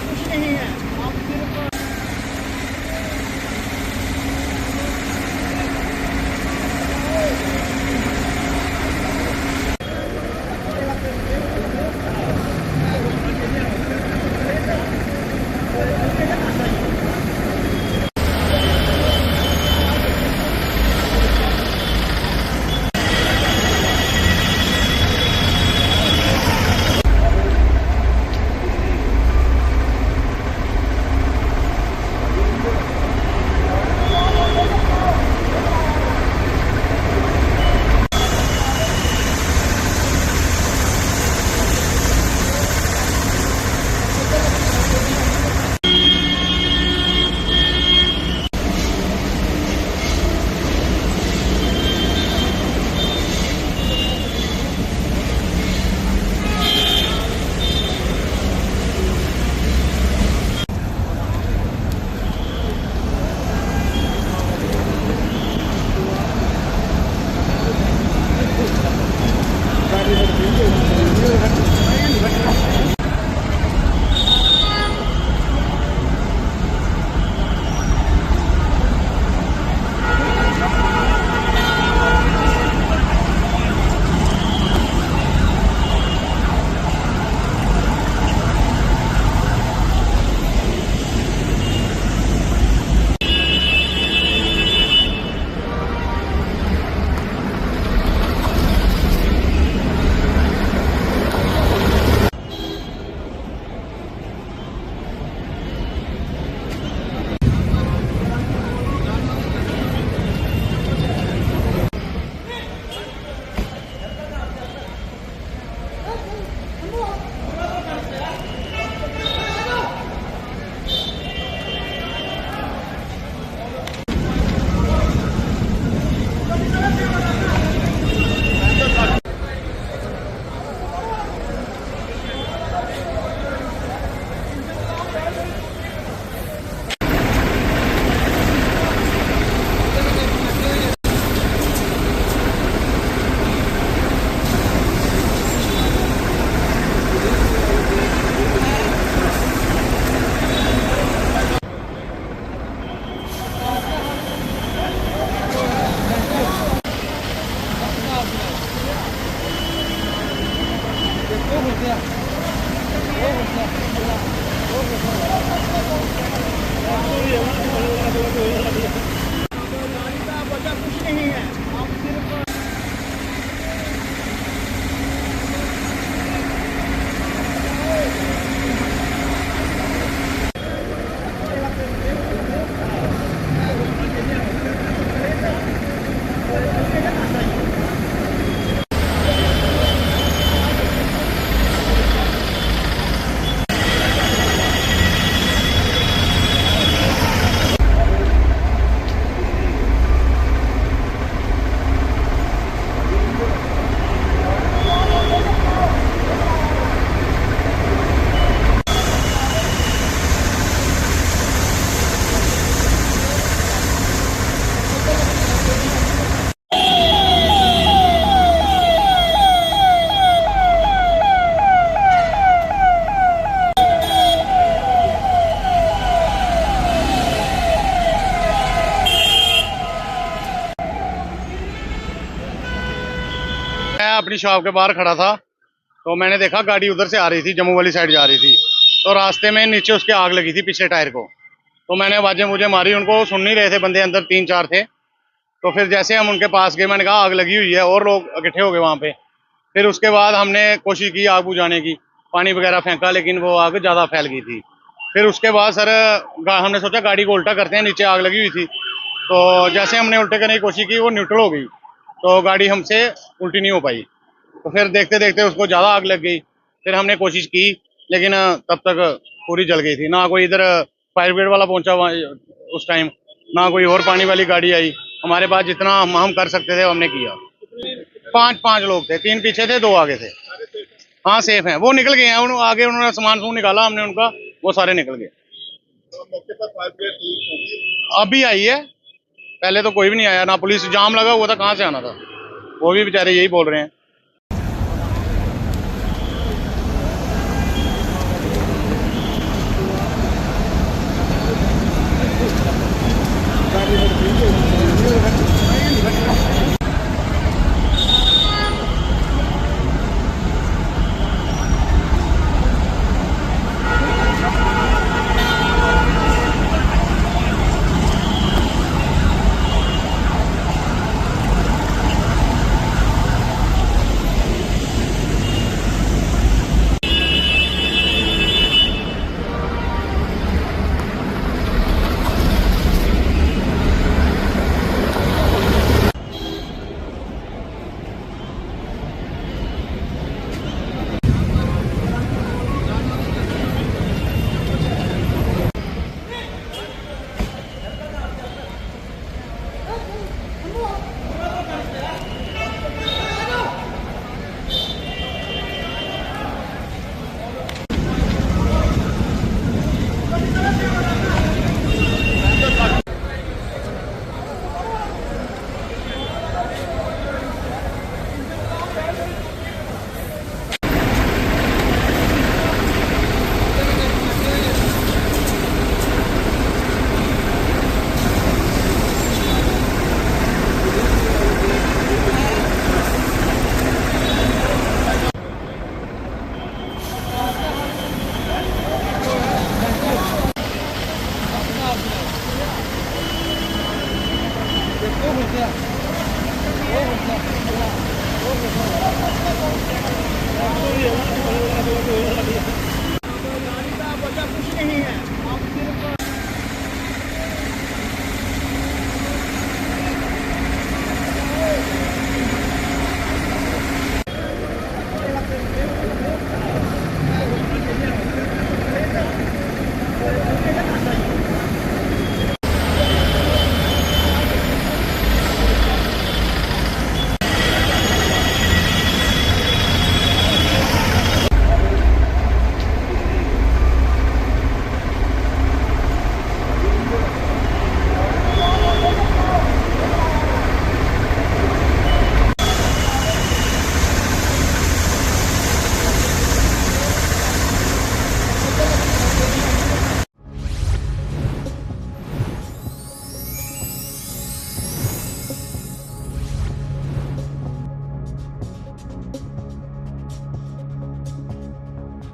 कुछ नहीं है। कुछ नहीं है। मैं अपनी शॉप के बाहर खड़ा था तो मैंने देखा गाड़ी उधर से आ रही थी, जम्मू वाली साइड जा रही थी। तो रास्ते में नीचे उसके आग लगी थी पिछले टायर को। तो मैंने आवाजें मुझे मारी, उनको सुन नहीं रहे थे बंदे, अंदर 3-4 थे। तो फिर जैसे हम उनके पास गए, मैंने कहा आग लगी हुई है, और लोग इकट्ठे हो गए वहाँ पे। फिर उसके बाद हमने कोशिश की आग बुझाने की, पानी वगैरह फेंका, लेकिन वो आग ज़्यादा फैल गई थी। फिर उसके बाद सर हमने सोचा गाड़ी को उल्टा करते हैं, नीचे आग लगी हुई थी। तो जैसे हमने उल्टे करने की कोशिश की, वो न्यूट्रल हो गई, तो गाड़ी हमसे उल्टी नहीं हो पाई। तो फिर देखते देखते उसको ज़्यादा आग लग गई। फिर हमने कोशिश की, लेकिन तब तक पूरी जल गई थी। ना कोई इधर फायर ब्रिगेड वाला पहुंचा उस टाइम, ना कोई और पानी वाली गाड़ी आई। हमारे पास जितना हम कर सकते थे हमने किया। पांच लोग थे, 3 पीछे थे, 2 आगे थे। हाँ सेफ हैं, वो निकल गए हैं। आगे उन्होंने सामान निकाला, हमने उनका, वो सारे निकल गए। अभी आई है, पहले तो कोई भी नहीं आया, ना पुलिस, जाम लगा हुआ था, कहाँ से आना था। वो भी बेचारे यही बोल रहे हैं।